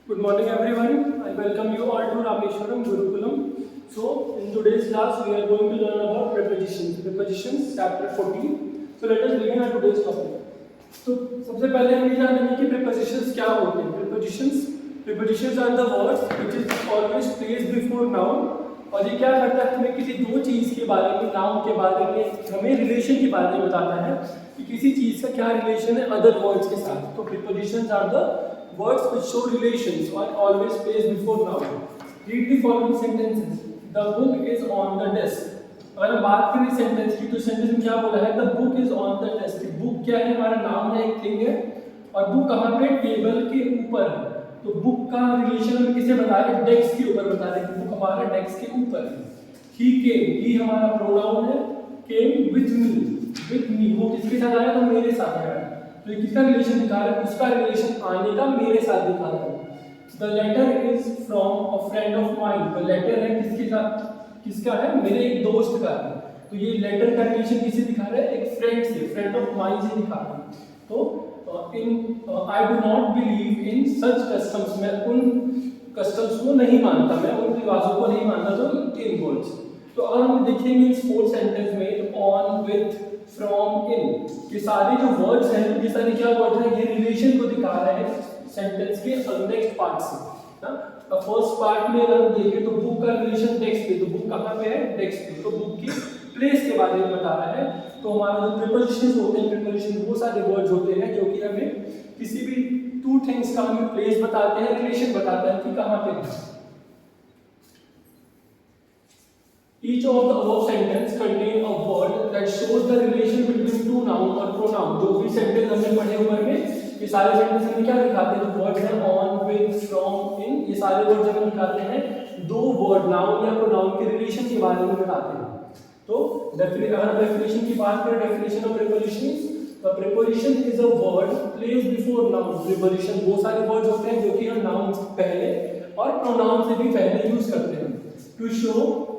Good morning everyone. I welcome you all to Rameshwaram Gurukulam. So in today's class we are going to learn about prepositions. Prepositions chapter 14. So let us begin our today's topic. तो सबसे पहले हम ये जानेंगे कि prepositions क्या होते हैं. Prepositions are the words which is always placed before noun. और ये क्या करता है, हमें किसी दो चीज़ के बारे में, नाउन के बारे में, हमें रिलेशन के बारे में बताता है कि किसी चीज़ का क्या रिलेशन है अदर वर्ड्स के साथ. तो prepositions are the words which show relations are always placed before noun. Read the following sentences. The book is on the desk. अगर हम बात करें सेंटेंस की तो सेंटेंस में क्या बोला है, the book is on the desk. Book क्या है, हमारा नाम है, एक थिंग है, और बुक कहाँ पे, टेबल के ऊपर है. तो बुक का रिलेशन हमें किसे बता रहे हैं, डेस्क के ऊपर बता रहे हैं कि बुक हमारा डेस्क के ऊपर है. ही केम, ही हमारा प्रोनाउन है, केम विथ मी, वो किसके साथ आया, तो मेरे साथ आया. तो ये किसका रिलेशन दिखा रहा है, उसका रिलेशन आने का मेरे साथ दिखा रहा है. The letter is from a friend of mine. The letter है किसके साथ, किसका है, मेरे एक दोस्त का है. तो ये लेटर का रिलेशन किसे दिखा रहा है, एक फ्रेंड से, फ्रेंड ऑफ माइन से दिखा रहा है. तो I do not believe in such customs, मैं उन कस्टम्स को नहीं मानता, मैं उन रिवाजों को नहीं मानता. तो इन वर्ड्स, तो अगर हम देखेंगे इस फोर सेंटेंस में, ऑन, विथ, फ्रॉम, इन, ये सारे जो वर्ड्स हैं, ये सारे क्या वर्ड हैं, ये रिलेशन को दिखा रहे हैं सेंटेंस के नेक्स्ट पार्ट से. फर्स्ट पार्ट में अगर हम देखें तो बुक का रिलेशन टेक्स्ट पे, तो बुक कहाँ पे है, टेक्स्ट पे, तो बुक की प्लेस के बारे में बता रहा है. तो हमारे जो प्रीपोजिशंस होते हैं, प्रीपोजिशन वो सारे वर्ड्स होते हैं जो कि हमें किसी भी टू थिंग्स का हमें प्लेस बताते हैं, रिलेशन बताते हैं कि कहाँ पे है. Each of the above sentence contain a word that shows the relation between two noun or pronoun. जो भी सेंटेंस हमने पढ़े ऊपर में, ये सारे सेंटेंस हमें क्या दिखाते हैं, जो वर्ड है ऑन, विथ, फ्रॉम, इन, ये सारे वर्ड हमें दिखाते हैं दो वर्ड, नाउन या प्रोनाउन के रिलेशन के बारे में बताते हैं. तो अगर डेफिनेशन की बात करें, डेफिनेशन ऑफ प्रीपोजिशंस, तो preposition is a word placed before noun. Preposition वो सारे वर्ड्स होते हैं जो कि हम नाउन से पहले और प्रोनाउन से भी पहले यूज करते हैं to show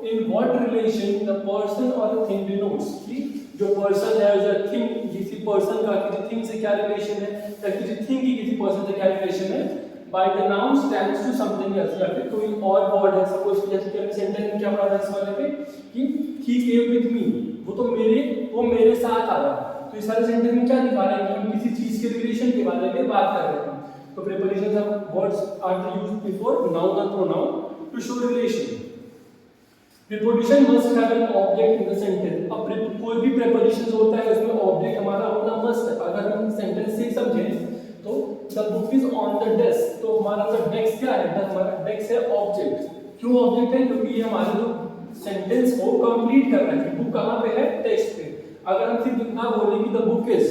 in what relation the person और द थिंग डिनोट्स. कि जो पर्सन है, जो थिंग, किसी पर्सन का किसी थिंग से क्या रिलेशन है, या किसी थिंग की किसी पर्सन से क्या रिलेशन है. By the noun stands to something else, या फिर कोई और वर्ड है. सपोज जैसे कि हमने सेंटेंस में क्या पढ़ा था इस वाले पे कि ही केम विद मी, वो मेरे साथ आया. तो इस सारे सेंटेंस में क्या दिखा रहा है कि हम किसी चीज के रिलेशन के बारे में बात कर रहे हैं. तो prepositions of words are used before noun और pronoun to show relation. Preposition must have an object in the sentence. अब कोई भी preposition होता है उसमें object हमारा होना must है. अगर हम sentence से समझें तो the book is on the desk, तो हमारा जो desk क्या है, हमारा desk है object. क्यों object है, क्योंकि ये हमारे जो sentence को complete कर रहा है. book कहाँ पे है, text पे. अगर हम सिर्फ इतना बोलें कि the book is,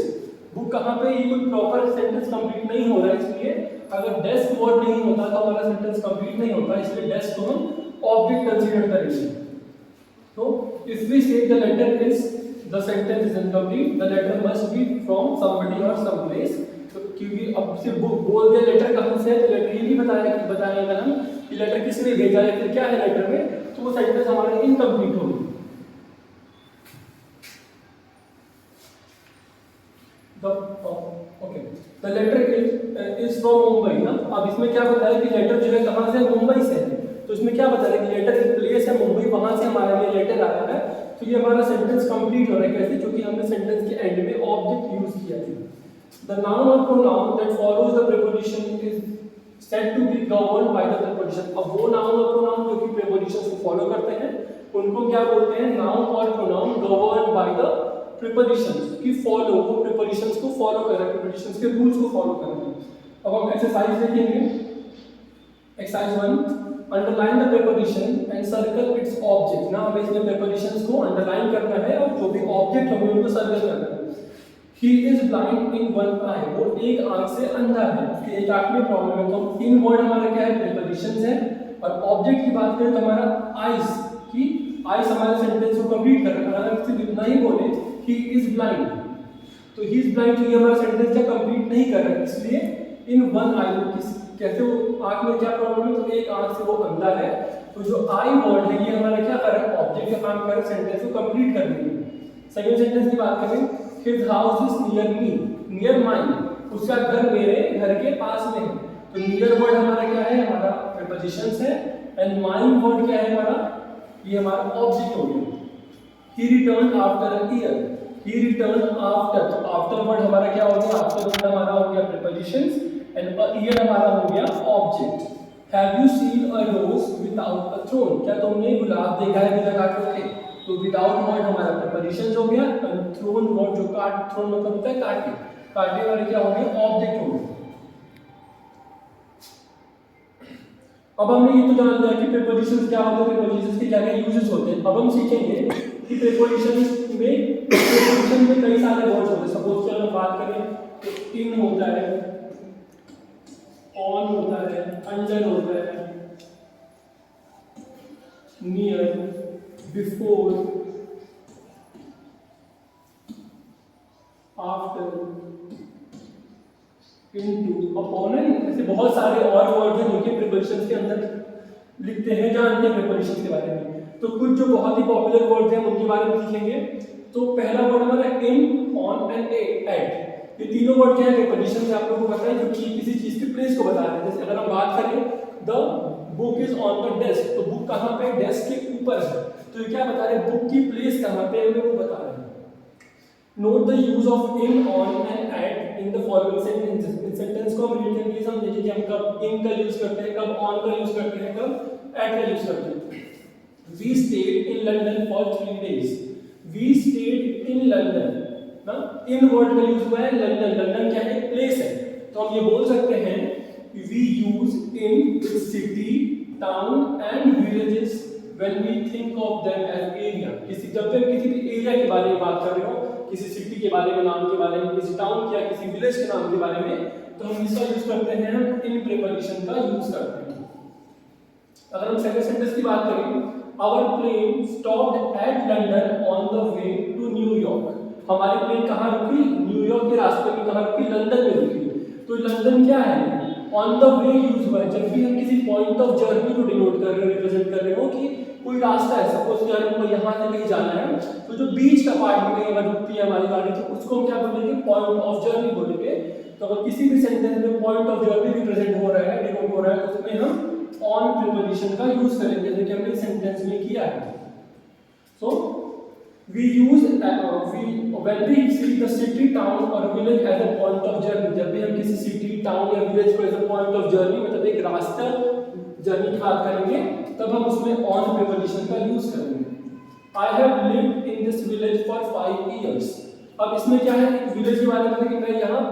book कहाँ पे, ये कोई proper sentence complete नहीं हो रहा है. इसलिए अगर desk word नहीं होता तो हमारा sentence complete नहीं होता. इसलिए desk को हम object consider करेंगे. So, if we say the letter is, the sentence is incomplete, the letter must be from somebody or some place. तो क्योंकि अब सिर्फ बोल दिया लेटर कहाँ से है, तो लेटर ये नहीं बताएगा हम कि लेटर किसने भेजा है, फिर क्या है लेटर में, तो वो सेंटेंस हमारा इनकम्प्लीट होगी. The letter is from Mumbai ना. अब इसमें क्या बताया कि लेटर जो है कहाँ से, मुंबई से है. तो इसमें क्या बता रहे हैं कि लेटर एक प्लेस है मुंबई, वहां से हमारे लिए लेटर आया है. तो ये हमारा सेंटेंस कंप्लीट हो रहा है. कैसे, क्योंकि हमने सेंटेंस के एंड में ऑब्जेक्ट यूज किया है. द नाउन और pronoun that follows the preposition is said to be governed by the preposition. अब वो नाउन और प्रोनाउन जो कि प्रीपोजिशन को फॉलो करते हैं उनको क्या बोलते हैं, नाउन और pronoun governed by the prepositions. की फॉलो, वो प्रीपोजिशंस को फॉलो कर रहे हैं, प्रीपोजिशंस के रूल्स को फॉलो कर रहे हैं. अब हम एक्सरसाइज देखेंगे. Exercise 1, underline the preposition and circle its object. ना हमें इसमें प्रीपोजिशंस को अंडरलाइन करना है और जो भी ऑब्जेक्ट होंगे उनको सर्कल करना है. He is blind in one eye, वो एक आंख से अंधा है, उसकी एक आंख में प्रॉब्लम है. तो इन वर्ड हमारा क्या है, प्रीपोजिशंस है. और ऑब्जेक्ट की बात करें तो हमारा आइज, की आइज हमारे सेंटेंस को कंप्लीट कर रहा है. अगर हम सिर्फ इतना ही बोले ही इज ब्लाइंड, तो ही इज ब्लाइंड, तो ये हमारा सेंटेंस क्या कंप्लीट नहीं कर रहा है. इसलिए इन वन आई, कैसे वो आंख में क्या प्रॉब्लम है, तो एक आंख से वो अंधा है. तो जो आई वर्ड है ये हमारा क्या कर रहा है, ऑब्जेक्ट का काम कर रहा है सेंटेंस को कंप्लीट करने के लिए. सेकंड सेंटेंस की बात करें, his house is near me, near mine, उसका घर मेरे घर के पास में है. तो नियर वर्ड हमारा क्या है, हमारा प्रीपोजिशंस है, एंड माइन वर्ड क्या है हमारा, ये हमारा ऑब्जेक्ट हो गया। He return after a year, he return after, तो आफ्टर वर्ड हमारा क्या हो गया, आफ्टर वर्ड हमारा हो गया प्रीपोजिशंस, एंड अ ईयर हमारा हो गया object. Have you seen a rose without a thorn, क्या तुमने गुलाब देखा है बिना काट के, तो विदाउट वर्ड हमारा प्रीपोजिशंस हो गया, एंड थ्रोन वर्ड जो काट, थ्रोन मतलब होता है काटे, काटे वाले क्या हो गए, ऑब्जेक्ट हो गए। अब हमने ये तो जान लिया कि प्रीपोजिशंस क्या होते हैं, प्रीपोजिशंस के क्या क्या यूजेस होते हैं। अब हम सीखेंगे कि प्रीपोजिशंस में कई सारे वर्ड्स होते हैं। सपोज कि अगर बात करें तो इन होता है, ऑन होता है, अंडर होता है, near, before, after, into, upon, ऐसे बहुत सारे और वर्ड हैं जो कि प्रीपोजिशंस के अंदर लिखते हैं, जानते हैं प्रीपोजिशंस के बारे में। तो कुछ जो बहुत ही पॉपुलर वर्ड्स हैं उनके बारे में सीखेंगे। तो पहला वर्ड हमारा इन, ऑन एंड एट। ये तीनों वर्ड क्या है, प्रीपोजिशन से आप लोगों को पता है, जो कि किसी चीज के प्लेस को बता रहे हैं। जैसे अगर हम बात करें the book is on the desk, तो बुक कहाँ पे, डेस्क के ऊपर है, तो ये क्या बता रहे हैं, बुक की प्लेस कहाँ पे है वो बता रहे हैं। Note the use of in, on and at in the following sentences. इन सेंटेंस को हम रीड करके समझेंगे कि हम कब इन का यूज करते हैं, कब ऑन का यूज करते हैं, कब एट का यूज करते हैं। We stayed in London for 3 days. We stayed in London. ना इन वर्ड का यूज हुआ है लंदन। लंदन क्या है, प्लेस है, तो हम ये बोल सकते हैं we use in with city, town and villages when we think of them as area. किसी जब भी किसी भी एरिया के बारे में बात कर रहे हो, किसी सिटी के बारे में, नाम के बारे में, किसी टाउन या किसी विलेज के नाम के बारे में, तो हम इसका यूज करते हैं, हम इन प्रीपोजिशन का यूज करते हैं। अगर हम सेकंड सेंटेंस की बात करें, Our plane stopped at London on the way to New York. हमारी प्लेन कहाँ रुकी, न्यूयॉर्क के रास्ते में कहाँ रुकी, लंदन में रुकी। तो लंदन क्या है, ऑन द वे यूज हुआ है जब भी हम किसी पॉइंट ऑफ जर्नी को डिनोट कर रहे हो, रिप्रेजेंट कर रहे हो कि कोई रास्ता है। सपोज कि हमको यहाँ से कहीं जाना है, तो जो बीच का पार्ट में कहीं अगर रुकती है हमारी गाड़ी, तो उसको हम क्या बोलेंगे, पॉइंट ऑफ जर्नी बोलेंगे। तो अगर किसी भी सेंटेंस में पॉइंट ऑफ जर्नी रिप्रेजेंट हो रहा है, डिनोट हो रहा है, तो उसमें हम ऑन प्रीपोजिशन का यूज करेंगे, जैसे कि हमने सेंटेंस में किया है। So we use when we see the city, town or village as a point of journey, जब भी हम किसी सिटी, टाउन या विलेज को as a point of journey, मतलब एक रास्ता जर्नी की बात करेंगे, तब हम उसमें ऑन प्रीपोजिशन का यूज करेंगे। I have lived in this village for 5 years. अब इसमें क्या है, विलेज के बारे में कि मैं यहाँ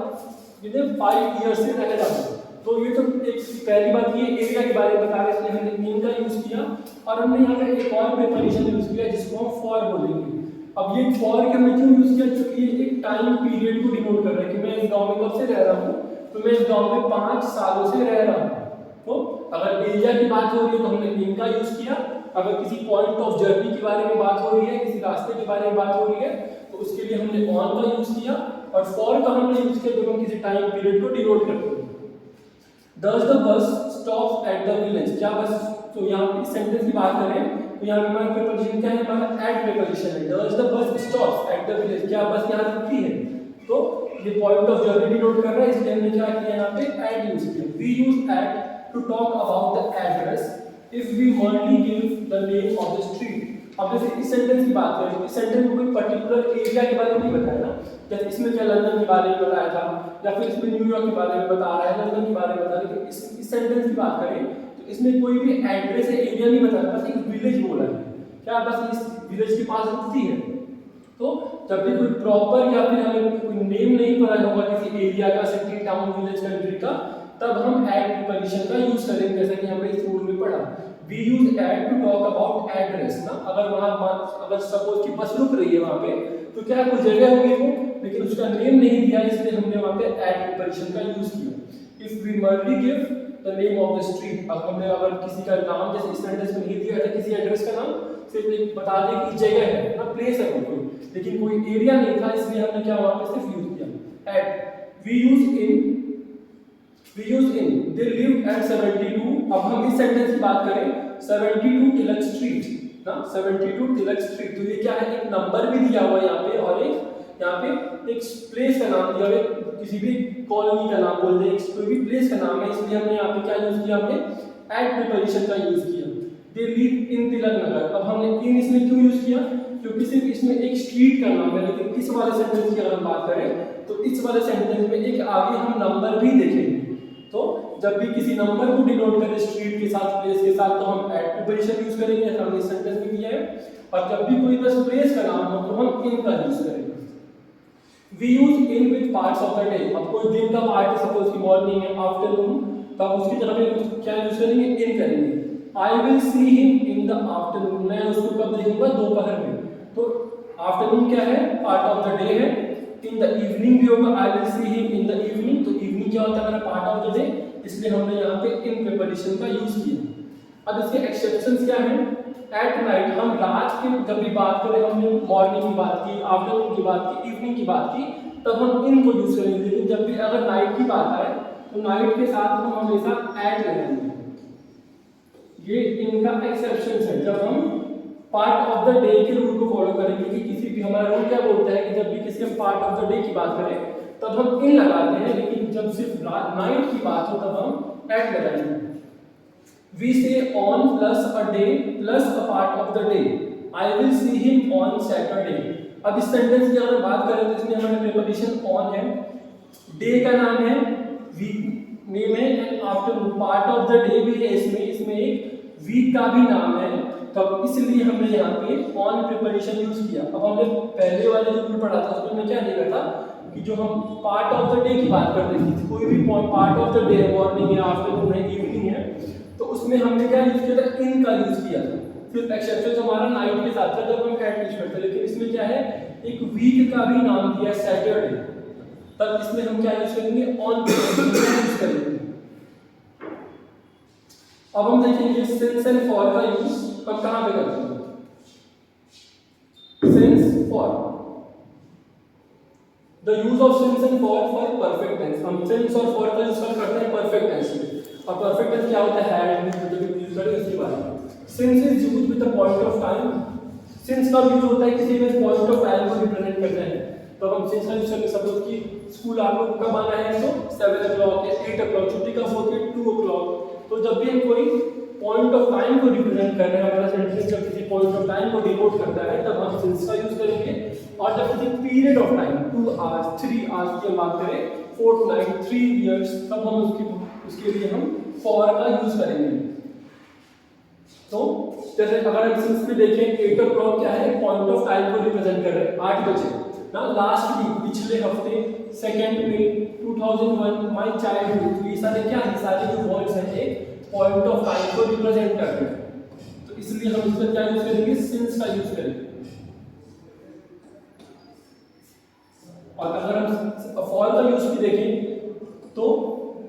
5 years से रहने जाता हूँ, तो ये तो एक पहली बात, ये एरिया के बारे में बता रहे थे, हमने इन का यूज किया, और हमने यहाँ पे एक और प्रीपोजिशन यूज किया जिसको हम फॉर बोलेंगे। अब ये फॉर के हमने क्यों यूज किया, क्योंकि ये एक टाइम पीरियड को डिनोट कर रहा है कि मैं इस गांव में कब से रह रहा हूँ, तो मैं इस गांव में 5 सालों से रह रहा हूँ। तो अगर एरिया की बात हो रही है तो हमने इन का यूज किया, अगर किसी पॉइंट ऑफ जर्नी के बारे में बात हो रही है, किसी रास्ते के बारे में बात हो रही है, तो उसके लिए हमने ऑन का यूज किया, और फॉर का हमने यूज किया जब हम किसी टाइम पीरियड को डिनोट करते हैं। Does the bus stops at the village? क्या बस, तो यहाँ पे सेंटेंस की बात करें तो यहाँ पे हमारा प्रीपोजिशन क्या है, हमारा एट प्रीपोजिशन है। Does the bus stops at the village? क्या बस यहाँ रुकती है, तो ये पॉइंट ऑफ जर्नी डिनोट कर रहा है, इसलिए हमने क्या किया, यहाँ पे एट यूज किया। We use at to talk about the address if we merely give the name of the street. अब जैसे इस सेंटेंस की बात करें, इस सेंटेंस में कोई पर्टिकुलर एरिया के बारे में नहीं बताया ना, जैसे इसमें क्या लंदन के बारे में बताया था, या फिर इसमें न्यूयॉर्क के बारे में बता रहा है, लंदन के बारे में बता रहा है। तो इस सेंटेंस की बात करें तो इसमें कोई भी एड्रेस या एरिया नहीं बताया, बस एक विलेज बोला है, क्या बस इस विलेज के पास रुकती है। तो जब भी कोई प्रॉपर या फिर हमें कोई नेम नहीं पता होगा किसी एरिया का, सिटी, टाउन, विलेज, कंट्री का, तब हम एट प्रीपोजिशन का यूज करेंगे, जैसा कि हमने इस रूल में पढ़ा। We use at to talk about address ना, अगर वहाँ अगर सपोज की बस रुक रही है वहाँ पे, तो क्या कोई जगह होगी वो, लेकिन उसका नेम नहीं दिया, इसलिए हमने वहाँ पे at प्रीपोजिशन का यूज किया। If we merely give the name of the street, अब हमने अगर किसी का नाम जैसे इस सेंटेंस में नहीं दिया है, किसी एड्रेस का नाम सिर्फ एक बता दें कि जगह है ना, प्लेस है कोई, लेकिन कोई एरिया नहीं था, इसलिए हमने क्या वहाँ पे सिर्फ यूज किया at। We use in they lived at 72। अब हम इस सेंटेंस की बात करें 72 तिलक स्ट्रीट ना, 72 तिलक स्ट्रीट, तो ये क्या है, एक नंबर भी दिया हुआ है यहाँ पे, और एक यहाँ पे एक प्लेस का नाम दिया हुआ है, किसी भी कॉलोनी का नाम बोल दें, कोई भी प्लेस का नाम है, इसलिए हमने यहाँ पे क्या यूज किया, हमने एट प्रिपोजिशन का यूज किया। They live in Tilak Nagar. अब हमने इन इसमें क्यों यूज किया, क्योंकि सिर्फ इसमें एक स्ट्रीट का नाम है, लेकिन इस वाले सेंटेंस की अगर हम बात करें तो इस वाले सेंटेंस में एक आगे हम नंबर भी देखेंगे। तो जब भी किसी नंबर को डिनोट करें स्ट्रीट के साथ, प्लेस के साथ, तो हम एट प्रिपोजिशन यूज करेंगे, ऐसा हमने इस सेंटेंस में किया है। और जब भी कोई बस प्लेस का नाम हो तो हम इन का यूज करेंगे। We use in with parts of the day. अब कोई दिन का पार्ट है, सपोज की मॉर्निंग है, आफ्टरनून, तो आप उसकी तरफ क्या यूज करेंगे, इन करेंगे। I will see him in the afternoon, मैं उसको कब देखूंगा, दोपहर में। तो आफ्टरनून क्या है, पार्ट ऑफ द डे है। इन द इवनिंग भी होगा, I will see him in the evening, तो इवनिंग क्या होता है मेरा, पार्ट ऑफ द डे, इसलिए हमने यहाँ पे इन प्रिपोजिशन का यूज किया। अब इसके एक्सेप्शंस क्या हैं, एट नाइट, हम रात की जब भी बात करें, हमने मॉर्निंग की बात की, आफ्टरनून की बात की, इवनिंग की बात की, तब हम इन को यूज करेंगे। लेकिन जब भी अगर नाइट की बात आए तो नाइट के साथ हम हमेशा एट लगाएंगे। ये इनका एक्सेप्शन है, जब हम पार्ट ऑफ द डे के रूल को फॉलो करेंगे कि किसी भी, हमारा रूल क्या बोलता है कि जब भी किसी हम पार्ट ऑफ द डे की बात करें तब हम इन लगाते हैं, लेकिन जब सिर्फ नाइट की बात हो तब हम एट लगाएंगे। We say on plus a day plus a part of the day. I will see him on Saturday. अब इस सेंटेंस की अगर बात करें तो इसमें हमारा प्रीपोजिशन on है, डे का नाम है, वीक नेम है, and afternoon part of the day भी है इसमें एक वीक का भी नाम है, तब इसलिए हमने यहाँ पे on प्रीपोजिशन यूज किया। अब हमने पहले वाले जो रूल पढ़ा था उसमें हमने क्या देखा था कि जो हम पार्ट ऑफ द डे की बात करते थे, कोई भी पार्ट ऑफ द डे है, मॉर्निंग है, आफ्टरनून है, इवनिंग है, तो उसमें हमने क्या यूज किया था, इन का यूज किया था। फिर एक्सेप्शन हमारा नाइट के साथ था जब हम एट यूज करते, लेकिन इसमें क्या है, एक वीक का भी नाम दिया है, सैटरडे, तब इसमें हम क्या यूज करेंगे, ऑन यूज करेंगे। अब हम देखेंगे सिंस एंड फॉर का यूज हम कहां पे करते हैं। Since for, the use of since and for perfect tense. हम सिंस और फॉर का यूज करते हैं परफेक्ट टेंस में। अब परफेक्ट टेंस क्या होता है, हैड, जब भी यूज करें उसके बारे में। Since is used with the point of time. Since का यूज होता है किसी भी पॉइंट ऑफ टाइम को रिप्रेजेंट करना है, तो हम सिंस का यूज करेंगे। सपोज कि स्कूल आपको कब आना है, तो 7 o'clock या 8 o'clock, छुट्टी कब होती है 2 o'clock। तो जब भी हम कोई पॉइंट ऑफ टाइम को रिप्रेजेंट कर रहे हैं, हमारा सेंटेंस जब किसी पॉइंट ऑफ टाइम को डिनोट करता है तब हम सिंस का यूज करेंगे। और जब किसी period of time 2 hours 3 hours की बात करें, 4 to 9 3 years, तब हम उसके लिए हम फॉर का यूज करेंगे। तो जैसे अगर हम सिंस में देखें, 8 o'clock क्या है, पॉइंट ऑफ टाइम को रिप्रेजेंट कर रहे हैं, 8 बजे ना, लास्ट वीक, पिछले हफ्ते, 2 May 2001, माय चाइल्डहुड, तो ये सारे क्या है, सारे जो वर्ड्स हैं एक पॉइंट ऑफ टाइम को रिप्रेजेंट करते हैं, तो इसलिए हम इसमें क्या यूज करेंगे, सिंस का यूज करेंगे। और अगर हम फॉर का यूज भी देखें तो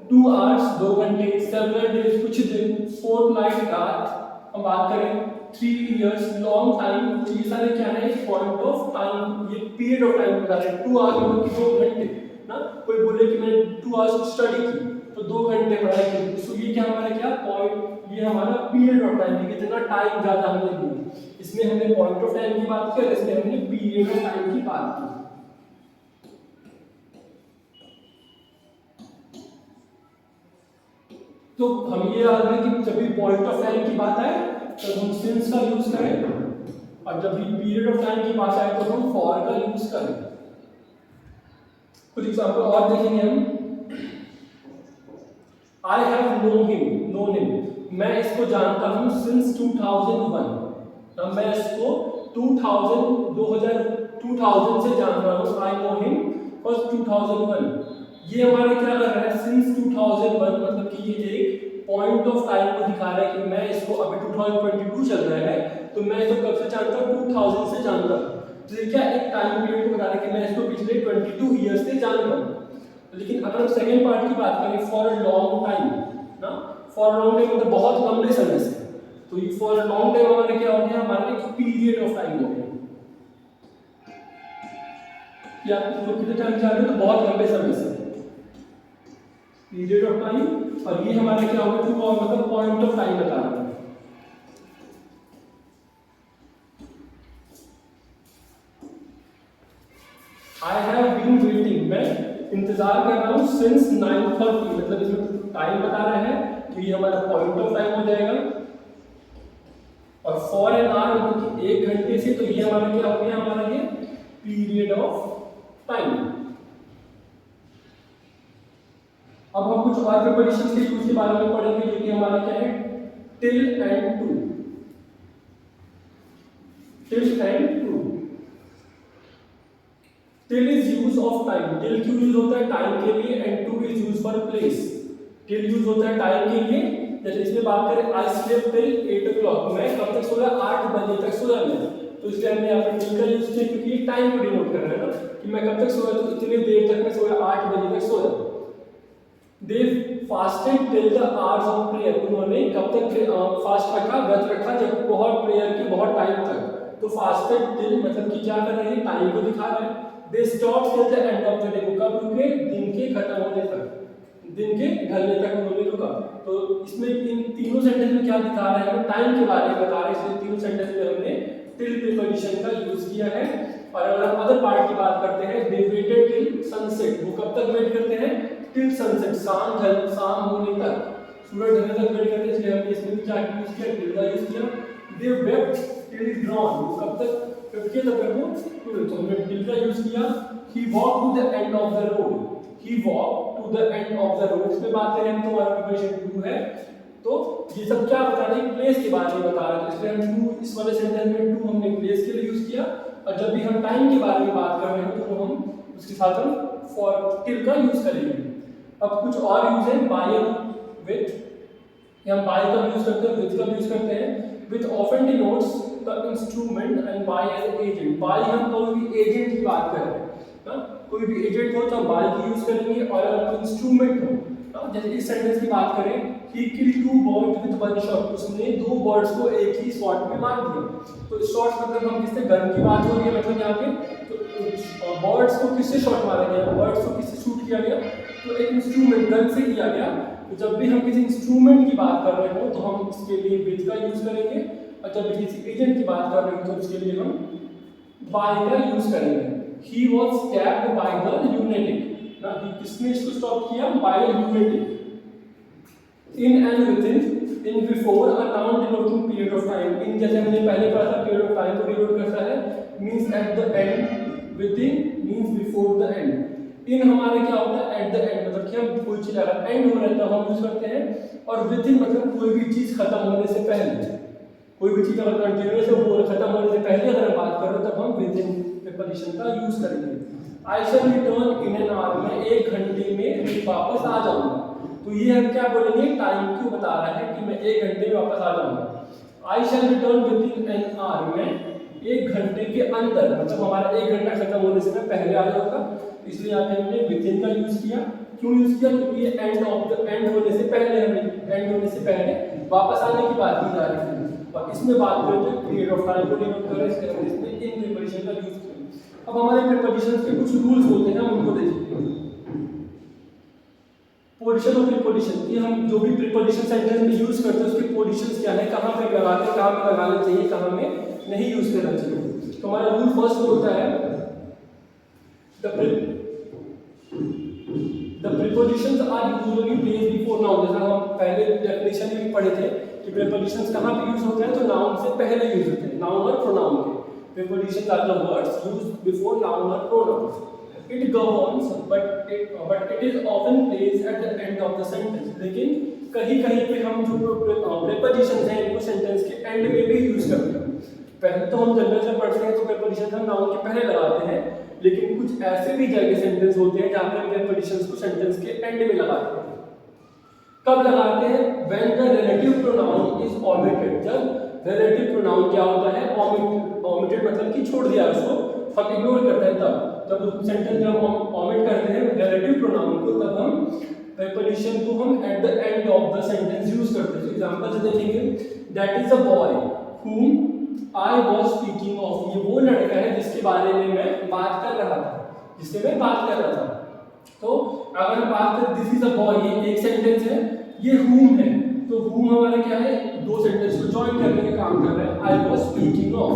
2 hours 2 घंटे, 7 days कुछ दिन, 4 night रात, हम बात करें 3 years लॉन्ग टाइम, तो ये सारे क्या है, पॉइंट ऑफ टाइम, ये पीरियड ऑफ टाइम बता रहे हैं। 2 hours मतलब कि 2 घंटे ना, कोई बोले कि मैंने 2 hours स्टडी की तो 2 घंटे पढ़ाई की, तो ये क्या हमारा क्या पॉइंट, ये हमारा पीरियड ऑफ टाइम है, कितना टाइम ज्यादा हमने लिया। इसमें हमने पॉइंट ऑफ टाइम की बात की और इसमें हमने पीरियड ऑफ टाइम की बात की। तो हम ये याद रखें कि जब भी पॉइंट ऑफ टाइम की बात आए तो हम सिंस का यूज करें, और जब भी पीरियड ऑफ टाइम की बात आए तो हम फॉर का यूज करें। कुछ एग्जांपल और देखेंगे हम। आई हैव नोन हिम, मैं इसको जानता हूं सिंस 2001, अब मैं इसको 2000 से जान रहा हूं। आई नो हिम फॉर 2001, ये हमारा क्या कर रहा है, सिंस 2001, मतलब कि ये एक पॉइंट ऑफ टाइम को दिखा रहा है कि मैं इसको, अभी 2022 चल रहा है तो मैं इसको कब से जानता हूँ, 2000 से जानता हूँ। तो ये क्या एक टाइम पीरियड को बता रहा है कि मैं इसको पिछले 22 ईयर्स से जान रहा हूँ। लेकिन अगर हम सेकेंड पार्ट की बात करें, फॉर अ लॉन्ग टाइम ना, फॉर अ लॉन्ग टाइम मतलब बहुत लंबे समय से, तो ये फॉर अ लॉन्ग टाइम हमारा क्या हो गया, हमारा एक पीरियड ऑफ टाइम हो गया, या तो कितने टाइम जा रहे हो, तो बहुत लंबे समय से, पीरियड ऑफ टाइम। और ये हमारा क्या होगा, टू और मतलब पॉइंट ऑफ टाइम बता रहा है। आई हैव बीन वेटिंग, मैं इंतजार कर रहा हूँ सिंस 9:30, मतलब इसमें टाइम बता रहा है तो ये हमारा पॉइंट ऑफ टाइम हो जाएगा। और फॉर एन आवर मतलब कि 1 घंटे से, तो ये हमारा क्या हो गया, हमारा ये पीरियड ऑफ टाइम। अब हम कुछ और प्रीपोजिशंस के यूज के बारे में पढ़ेंगे, जो कि हमारा क्या है, till and to. Till and to. Till is use of time. Till क्यों यूज होता है, टाइम के लिए, and to is use for place. Till use होता है टाइम के लिए, जैसे इसमें बात करें आई स्लीप टिल 8 o'clock, मैं कब तक सोया, 8 बजे तक सोया मैं, तो इसलिए हमने यहाँ पर टिल का यूज किया क्योंकि ये टाइम को डिनोट कर रहा है ना कि मैं कब तक सोया, तो इतनी देर तक मैं सोया, 8 बजे तक सोया। They fasted till the hours of prayer, उन्होंने कब तक फास्ट रखा, व्रत रखा, जब बहुत प्रेयर की बहुत टाइम तक। तो फास्टेड टिल मतलब कि क्या कर रहे हैं, टाइम को दिखा रहे हैं। They stop till the end of the day, कब रुके, दिन के खत्म होने तक, दिन के ढलने तक उन्होंने रुका। तो इसमें इन तीनों सेंटेंस में क्या दिखा रहा है, हमें टाइम के बारे में बता रहे हैं, इसलिए तीनों सेंटेंस में हमने टिल प्रीपोजिशन का यूज किया है। और अगर हम अदर पार्ट की बात करते हैं, दे वेटेड टिल सनसेट, वो कब तक वेट करते हैं, टिल सनसेट, शाम होने तक, सूरज ढलने तक वेट करते हैं, इसलिए हमने इसमें भी क्या यूज किया, टिल का यूज किया। दे वेप्ट टिल ड्रॉन, वो कब तक वेट किया, तब तक वो, तो हमने टिल का यूज किया। He walk to the end of the road, he walk to the end of the road, इसमें बात करें तो हमारा प्रीपोजिशन टू है, तो ये सब क्या बता रहे हैं, प्लेस के बारे में बता रहे हैं, इसलिए हम टू, इस वाले सेंटेंस में टू हमने प्लेस के लिए यूज किया। और जब भी हम टाइम के बारे में बात कर रहे हैं तो हम उसके साथ हम फॉर टिल का यूज करेंगे। अब कुछ और यूज है, बाय विथ, हम बाय का यूज करते हैं, विथ का यूज करते हैं। With often denotes the instrument and by as agent, by हम कोई भी एजेंट की बात कर रहे हैं ना, कोई भी एजेंट हो तो हम बाय की यूज करेंगे। और अगर इंस्ट्रूमेंट हो, जैसे इस सेंटेंस की बात करें, he killed 2 birds with 1 shot, उसने 2 बर्ड्स को एक ही शॉट में मार दिया। तो शॉट मतलब हम किससे, गन की बात हो रही है, मतलब यहाँ पे तो बर्ड्स को किससे शॉट मारा गया, बर्ड्स को किससे शूट किया गया, तो एक इंस्ट्रूमेंट, गन से किया गया। तो जब भी हम किसी इंस्ट्रूमेंट की बात कर रहे हो तो हम इसके लिए विथ का यूज करेंगे, और जब भी किसी एजेंट की बात कर रहे हो तो उसके लिए हम बाय का यूज करेंगे। He was stabbed by the lunatic, ना कि किसने इसको स्टॉप किया, by a lunatic। In and within, in before, a noun denoting period of time, in जैसे हमने पहले पढ़ा था period of time को डिनोट करता है, means at the end, within means before the end। in हमारे क्या होता है, at the end मतलब कि हम कोई चीज अगर end हो रहा है तो हम यूज करते हैं, और within मतलब कोई भी चीज खत्म होने से पहले, कोई भी चीज अगर कंटिन्यूअस हो, खत्म होने से पहले अगर हम बात कर रहे हैं तब हम within प्रीपोजिशन का यूज करेंगे। आई shall return in an hour, मैं 1 घंटे में वापस आ जाऊंगा। तो ये हम क्या बोलेंगे, टाइम क्यों बता रहा है कि मैं 1 घंटे में वापस आ जाऊंगा। I shall return within an hour, मैं 1 घंटे के अंदर, मतलब हमारा 1 घंटा खत्म होने से मैं पहले आ जाऊंगा, इसलिए यहाँ पे हमने विद इन का यूज किया। क्यों यूज किया, क्योंकि ये एंड ऑफ द, एंड होने से पहले, हमें एंड होने से पहले वापस आने की बात की जा रही है, और इसमें बात करें तो पीरियड ऑफ टाइम को डिनोट कर रहे हैं, इसलिए हमने इसमें इन प्रीपोजिशन का यूज किया। अब हमारे प्रीपोजिशंस के कुछ रूल्स होते हैं, हम उनको देखेंगे। पोजीशन ऑफ प्रीपोजिशन, ये हम जो भी प्रीपोजिशन सेंटेंस में यूज करते हैं उसके पोजीशंस क्या है, कहां पे लगाते हैं, कहां पे लगाना चाहिए, कहां में नहीं यूज करना चाहिए। तो हमारा रूल फर्स्ट होता है the prepositions are usually placed before noun. जैसा हम पहले डेफिनेशन में पढ़े थे कि प्रीपोजिशंस कहां पे यूज होते हैं, तो नाउन से पहले यूज होते हैं, नाउन और प्रोनाउन के। Prepositions are the words used before noun or pronouns. It governs, but it is often placed at the end of the sentence. लेकिन कहीं-कहीं पे हम जो prepositions हैं इनको sentence के end में भी use करते हैं। पहले तो हम जनरल से पढ़ते हैं तो prepositions हम noun के पहले लगाते हैं, लेकिन कुछ ऐसे भी जगह sentence होते हैं जहाँ पे हम prepositions को sentence के end में लगाते हैं। कब लगाते हैं, when the relative pronoun is omitted, जब रिलेटिव प्रोनाउन क्या होता है, ओमिटेड मतलब कि छोड़ दिया उसको, हम इग्नोर करते हैं तब, जब उस सेंटेंस में हम ओमिट करते हैं रिलेटिव प्रोनाउन को, तब हम प्रीपोजिशन को हम eight the end of the sentence use करते हैं। एग्जांपल से देखेंगे, that is a boy whom I was speaking of, ये वो लड़का है जिसके बारे में मैं बात कर रहा था, जिससे मैं बात कर रहा था। तो अगर हम बात करें दिस इज अ बॉय, ये एक सेंटेंस है, ये whom है, तो whom हमारा क्या है, दो सेंटेंस को जॉइन करने का काम कर रहा है, आई वॉज स्पीकिंग ऑफ।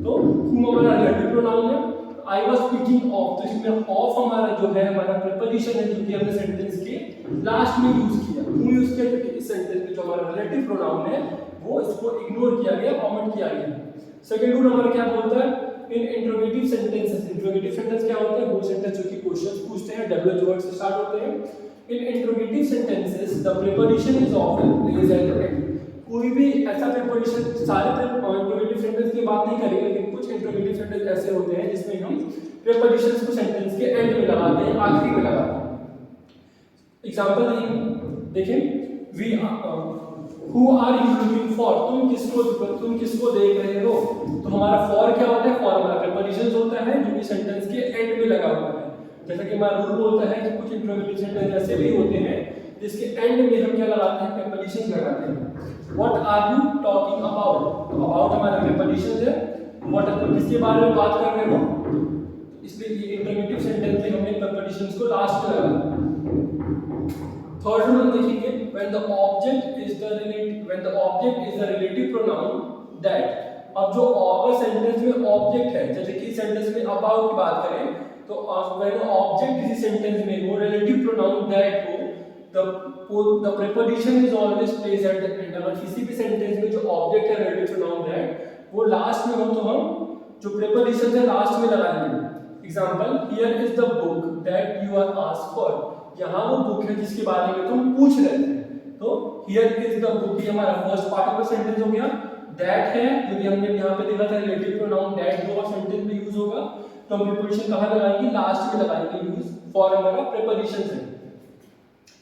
तो whom हमारा रिलेटिव प्रोनाउन है, आई वाज स्पीकिंग ऑफ, तो इसमें ऑफ हमारा जो है हमारा प्रीपोजिशन है जो कि हमने सेंटेंस के लास्ट में यूज किया। क्यों यूज किया? क्योंकि इस सेंटेंस में जो हमारा रिलेटिव प्रोनाउन है वो इसको इग्नोर किया गया, ओमिट किया गया। सेकंड रूल हमारा क्या बोलता है? इन इंट्रोगेटिव सेंटेंसेस, इंट्रोगेटिव सेंटेंस क्या होता है? वो सेंटेंस जो कि क्वेश्चंस पूछते हैं, डब्ल्यूएच वर्ड से स्टार्ट होते हैं। In interrogative sentences the preposition is often placed at the end. कोई भी ऐसा प्रीपोजिशन, सारे इंट्रोगेटिव सेंटेंस की बात नहीं करेंगे, लेकिन कुछ इंट्रोगेटिव सेंटेंस ऐसे होते हैं जिसमें हम प्रीपोजिशंस को सेंटेंस के एंड में लगाते हैं, आखिरी में लगाते हैं। एग्जांपल देखें, we who are you looking for, तुम किसको देख रहे हो? तो हमारा फॉर क्या होता है? फॉर हमारा प्रीपोजिशन होता है जो कि सेंटेंस के एंड में लगा हुआ है। जैसा कि हमारा रूल बोलता है कि कुछ इंट्रोगेटिव सेंटेंस ऐसे भी होते हैं जिसके एंड में हम क्या लगाते हैं? प्रीपोजिशन लगाते हैं। What are you talking about, तो अबाउट हमारा प्रीपोजिशन है। व्हाट आर, किसके बारे में बात कर रहे हो? इसलिए ये इंट्रोगेटिव सेंटेंस में हमने प्रीपोजिशंस को लास्ट में लगाया। थर्ड रूल देखेंगे, when the object is the relative pronoun that। अब जो अगर सेंटेंस में ऑब्जेक्ट है, जैसे कि सेंटेंस में अबाउट की बात करें तो when ऑब्जेक्ट किसी सेंटेंस में वो रिलेटिव प्रोनाउन दैट हो, the preposition is always placed at the end। अगर किसी भी सेंटेंस में जो ऑब्जेक्ट है रिलेटिव प्रोनाउन दैट वो लास्ट में हो तो हम जो प्रीपोजिशन है लास्ट में लगाएंगे। Example, here is the book that you are asked for. यहाँ वो बुक है जिसके बारे में तुम पूछ रहे थे। तो हियर इज द बुक, ये हमारा first part of the sentence हो गया। दैट है जो कि हमने यहाँ पे देखा था रिलेटिव प्रोनाउन दैट जो सेंटेंस में यूज होगा, तो हम प्रीपोजिशन कहाँ लगाएंगे? लास्ट में लगाएंगे यूज, फॉर हमारा प्रीपोजिशन है।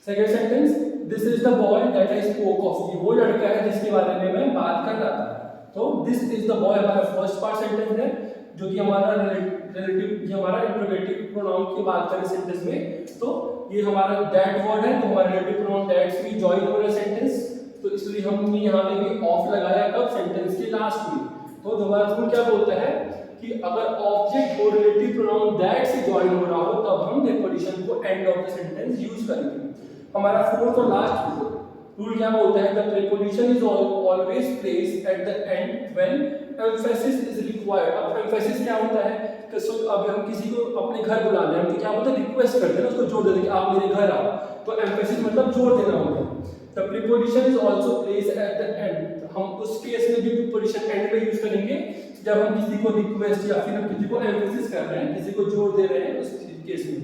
Second sentence, this is the boy that I spoke of, ये वो लड़का है जिसके बारे में मैं बात कर रहा था। तो दिस इज द बॉय हमारा फर्स्ट पार्ट सेंटेंस है जो कि हमारा रिलेटिव, ये हमारा इंट्रोगेटिव प्रोनाउन की बात करें सेंटेंस में, तो ये हमारा दैट वर्ड है, तो हमारा रिलेटिव प्रोनाउन दैट से भी जॉइन हो रहा है सेंटेंस, तो इसलिए हमने यहाँ पे भी ऑफ लगाया कब? सेंटेंस के लास्ट में। तो हमारा रूल क्या बोलता है कि अगर ऑब्जेक्ट और रिलेटिव प्रोनाउन दैट से जॉइन हो रहा हो तब हम प्रीपोजिशन को and of the sentence use करेंगे। हमारा फोर्थ और लास्ट रूल क्या बोलता है? The preposition is always placed at the and when emphasis is required. अब एम्फेसिस क्या होता है? अब हम किसी को अपने घर बुला रहे हैं तो क्या बोलते हैं? रिक्वेस्ट करते हैं, उसको जोर देते हैं कि आप मेरे घर आओ, तो एम्फेसिस मतलब जोर देना होता है। The preposition is also placed at the and, हम उस केस में भी प्रीपोजिशन एंड में यूज करेंगे जब हम किसी को रिक्वेस्ट या फिर हम किसी को एम्फेसिस कर रहे हैं, किसी को जोर दे रहे हैं, उस केस में।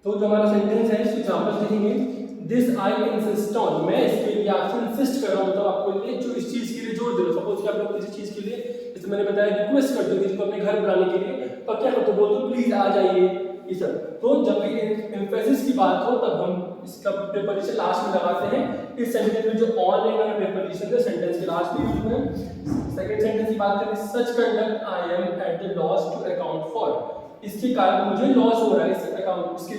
तो जो हमारा सेंटेंस है इसको एग्जांपल देखेंगे, दिस आई इंसिस्ट ऑन, मैं इसके लिए आपसे इंसिस्ट कर रहा हूं, मतलब आपको लिए जो इस चीज के लिए जोर दे रहा हूं। सपोज कि आप लोग किसी चीज के लिए, जैसे मैंने बताया, रिक्वेस्ट करते हो किसी को अपने घर बुलाने के लिए, तो क्या करते हो? बोलते हो प्लीज आ जाइए, ये सब। तो जब भी एम्फेसिस की बात हो तब हम इसका प्रीपोजिशन लास्ट में लगाते हैं। इस सेंटेंस में जो ऑन है ना प्रीपोजिशन है सेंटेंस के लास्ट में यूज हुआ है। सेकंड सेंटेंस की बात करें, such conduct I am at the loss to account for, इसके कारण मुझे लॉस हो रहा है इस अकाउंट इसके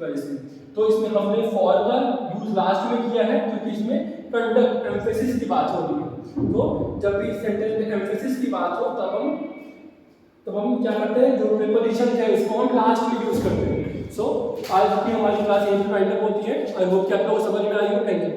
वजह से। तो इसमें हमने फॉर का यूज लास्ट में किया है क्योंकि इसमें कंडक्ट एम्फेसिस की बात हो रही है। तो जब भी सेंटेंस में एम्फेसिस की बात हो तब हम क्या करते हैं? जो प्रीपोजिशन है उसको हम लास्ट में यूज करते हैं। सो आज की हमारी क्लास यहीं पे वाइंड अप होती है। आई होप कि आप लोगों को समझ में आई हो। Thank you.